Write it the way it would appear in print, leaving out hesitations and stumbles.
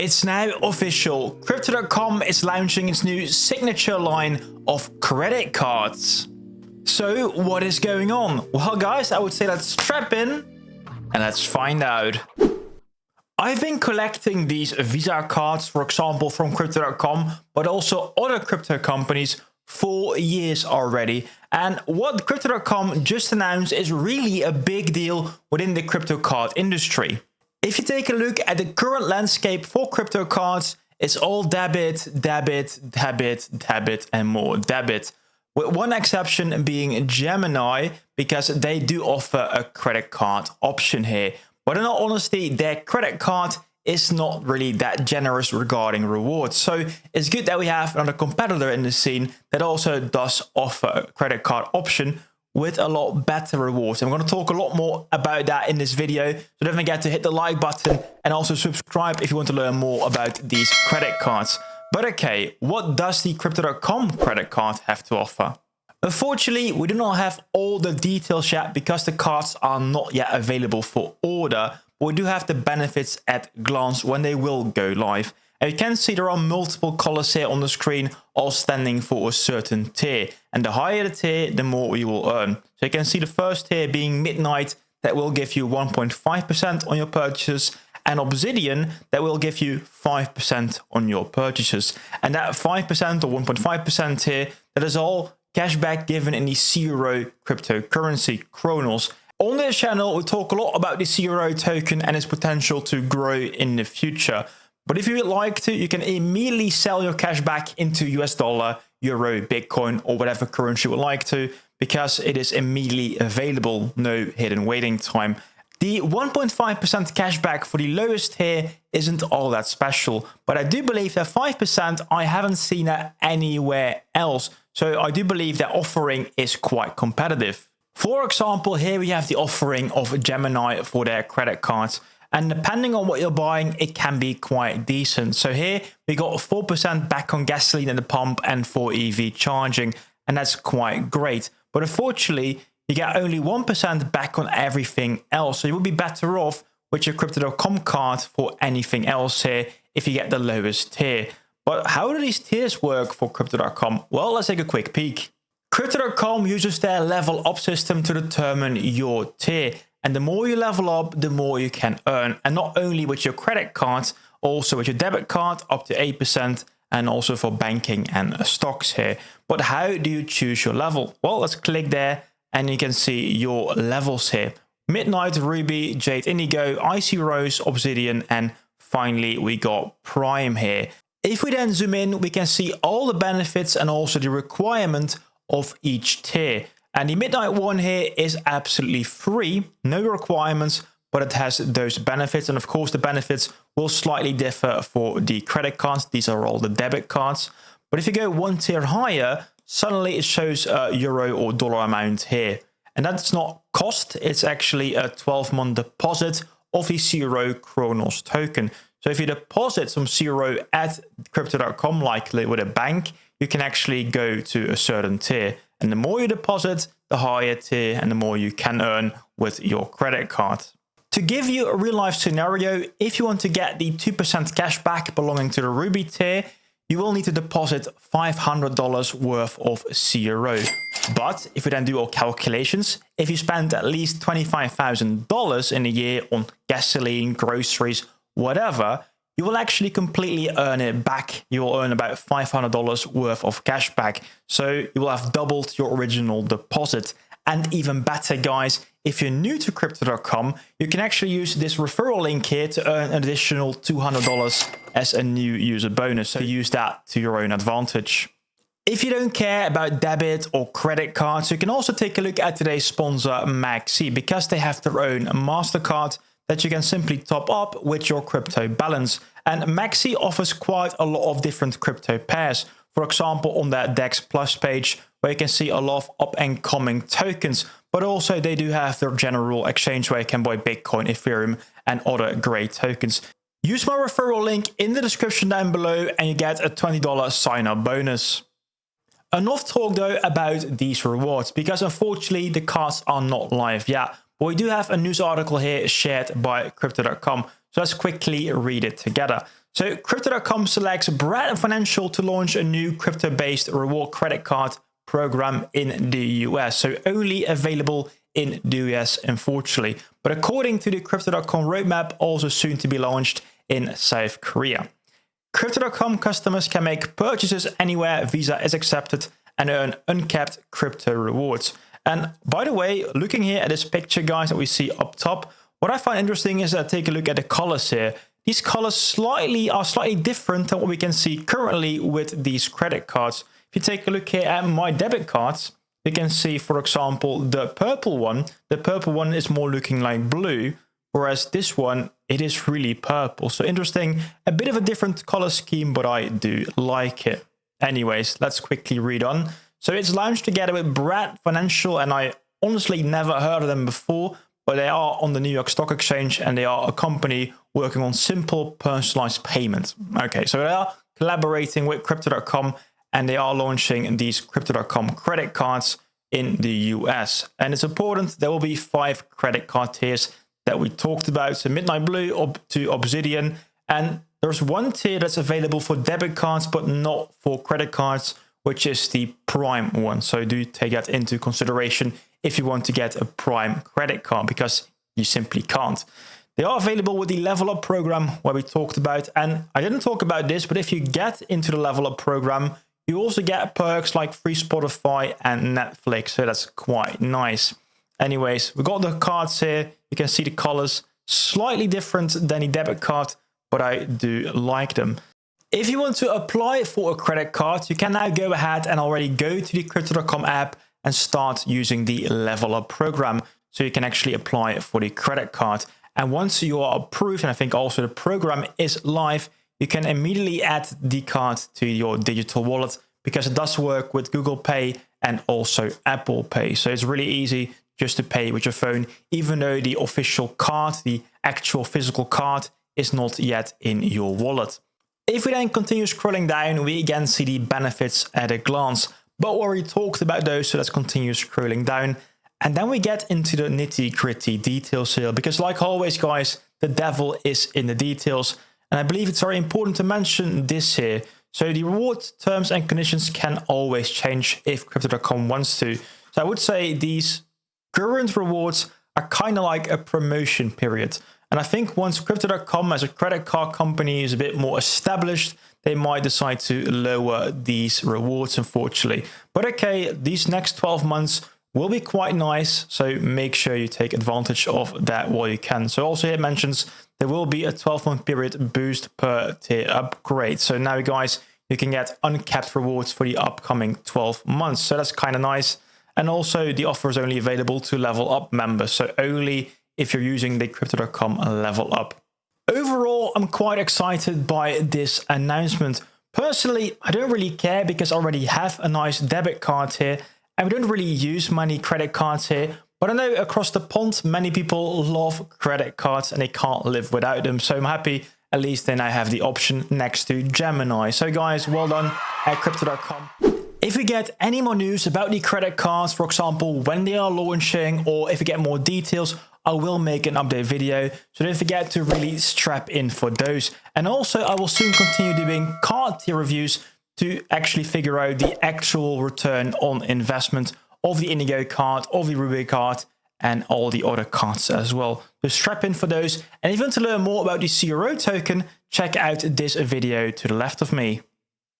It's now official. Crypto.com is launching its new signature line of credit cards. So what is going on? Well guys, I would say let's strap in and let's find out. I've been collecting these Visa cards, for example, from Crypto.com, but also other crypto companies for years already. And what Crypto.com just announced is really a big deal within the crypto card industry. If you take a look at the current landscape for crypto cards, it's all debit, debit, debit, debit, and more debit. With one exception being Gemini, because they do offer a credit card option here. But in all honesty, their credit card is not really that generous regarding rewards. So it's good that we have another competitor in the scene that also does offer a credit card option with a lot better rewards. And we're going to talk a lot more about that in this video. So don't forget to hit the like button and also subscribe if you want to learn more about these credit cards. But okay, what does the Crypto.com credit card have to offer? Unfortunately, we do not have all the details yet because the cards are not yet available for order. But we do have the benefits at glance when they will go live. And you can see there are multiple colors here on the screen, all standing for a certain tier. And the higher the tier, the more you will earn. So you can see the first tier being Midnight, that will give you 1.5% on your purchases. And Obsidian, that will give you 5% on your purchases. And that 5% or 1.5% tier, that is all cashback given in the Zero cryptocurrency, Chronos. On this channel, we talk a lot about the Zero token and its potential to grow in the future. But if you would like to, you can immediately sell your cash back into US dollar, euro, Bitcoin, or whatever currency you would like to, because it is immediately available, no hidden waiting time. The 1.5% cashback for the lowest tier isn't all that special, but I do believe that 5%, I haven't seen that anywhere else. So I do believe that offering is quite competitive. For example, here we have the offering of Gemini for their credit cards. And depending on what you're buying, it can be quite decent. So here we got 4% back on gasoline at the pump and for EV charging. And that's quite great. But unfortunately, you get only 1% back on everything else. So you will be better off with your Crypto.com card for anything else here if you get the lowest tier. But how do these tiers work for Crypto.com? Well, let's take a quick peek. Crypto.com uses their level up system to determine your tier. And the more you level up, the more you can earn. And not only with your credit cards, also with your debit card up to 8%, and also for banking and stocks here. But how do you choose your level? Well, let's click there and you can see your levels here. Midnight, Ruby, Jade Indigo, Icy Rose, Obsidian, and finally we got Prime here. If we then zoom in, we can see all the benefits and also the requirement of each tier. And the Midnight one here is absolutely free, no requirements, but it has those benefits. And of course, the benefits will slightly differ for the credit cards. These are all the debit cards. But if you go one tier higher, suddenly it shows a euro or dollar amount here. And that's not cost, it's actually a 12-month deposit of the Zero Chronos token. So if you deposit some Zero at Crypto.com, like with a bank, you can actually go to a certain tier. And the more you deposit, the higher tier and the more you can earn with your credit card. To give you a real life scenario, if you want to get the 2% cash back belonging to the Ruby tier, you will need to deposit $500 worth of Zero. But if you then do all calculations, if you spend at least $25,000 in a year on gasoline, groceries, whatever, you will actually completely earn it back. You will earn about $500 worth of cash back. So you will have doubled your original deposit. And even better, guys, if you're new to Crypto.com, you can actually use this referral link here to earn an additional $200 as a new user bonus. So use that to your own advantage. If you don't care about debit or credit cards, you can also take a look at today's sponsor, MEXC, because they have their own MasterCard that you can simply top up with your crypto balance. And MEXC offers quite a lot of different crypto pairs. For example, on their DEX Plus page, where you can see a lot of up and coming tokens, but also they do have their general exchange where you can buy Bitcoin, Ethereum, and other great tokens. Use my referral link in the description down below and you get a $20 sign-up bonus. Enough talk though about these rewards, because unfortunately the cards are not live yet. But we do have a news article here shared by Crypto.com. So let's quickly read it together. So Crypto.com selects Brad Financial to launch a new crypto-based reward credit card program in the US. So only available in the US, unfortunately. But according to the Crypto.com roadmap, also soon to be launched in South Korea. Crypto.com customers can make purchases anywhere Visa is accepted and earn uncapped crypto rewards. And by the way, looking here at this picture, guys, that we see up top, what I find interesting is that take a look at the colors here. These colors are slightly different than what we can see currently with these credit cards. If you take a look here at my debit cards, you can see, for example, the purple one. The purple one is more looking like blue, whereas this one, it is really purple. So interesting, a bit of a different color scheme, but I do like it. Anyways, let's quickly read on. So it's launched together with Brad Financial, and I honestly never heard of them before, but they are on the New York Stock Exchange, and they are a company working on simple personalized payments. Okay, so they are collaborating with Crypto.com, and they are launching these Crypto.com credit cards in the US. And it's important, there will be 5 credit card tiers that we talked about. So Midnight Blue to Obsidian. And there's one tier that's available for debit cards, but not for credit cards, which is the Prime one. So do take that into consideration if you want to get a Prime credit card, because you simply can't. They are available with the Level Up program where we talked about. And I didn't talk about this, but if you get into the Level Up program, you also get perks like free Spotify and Netflix. So that's quite nice. Anyways, we got the cards here. You can see the colors slightly different than the debit card, but I do like them. If you want to apply for a credit card, you can now go ahead and already go to the Crypto.com app and start using the Level Up program. So you can actually apply for the credit card. And once you are approved, and I think also the program is live, you can immediately add the card to your digital wallet, because it does work with Google Pay and also Apple Pay. So it's really easy just to pay with your phone, even though the official card, the actual physical card, is not yet in your wallet. If we then continue scrolling down, we again see the benefits at a glance, but we already talked about those, so let's continue scrolling down. And then we get into the nitty-gritty details here, because like always, guys, the devil is in the details. And I believe it's very important to mention this here. So the reward terms and conditions can always change if Crypto.com wants to. So I would say these current rewards are kind of like a promotion period. And I think once Crypto.com as a credit card company is a bit more established, they might decide to lower these rewards, unfortunately. But okay, these next 12 months will be quite nice. So make sure you take advantage of that while you can. So also here it mentions there will be a 12-month period boost per tier upgrade. So now, guys, you can get uncapped rewards for the upcoming 12 months. So that's kind of nice. And also the offer is only available to Level Up members. So only if you're using the Crypto.com Level Up. Overall, I'm quite excited by this announcement. Personally, I don't really care because I already have a nice debit card here. And we don't really use many credit cards here. But I know across the pond, many people love credit cards and they can't live without them. So I'm happy at least then I have the option next to Gemini. So guys, well done at Crypto.com. If you get any more news about the credit cards, for example, when they are launching, or if you get more details, I will make an update video. So don't forget to really strap in for those. And also I will soon continue doing card tier reviews to actually figure out the actual return on investment of the Indigo card, of the Ruby card, and all the other cards as well. So strap in for those. And if you want to learn more about the CRO token, check out this video to the left of me.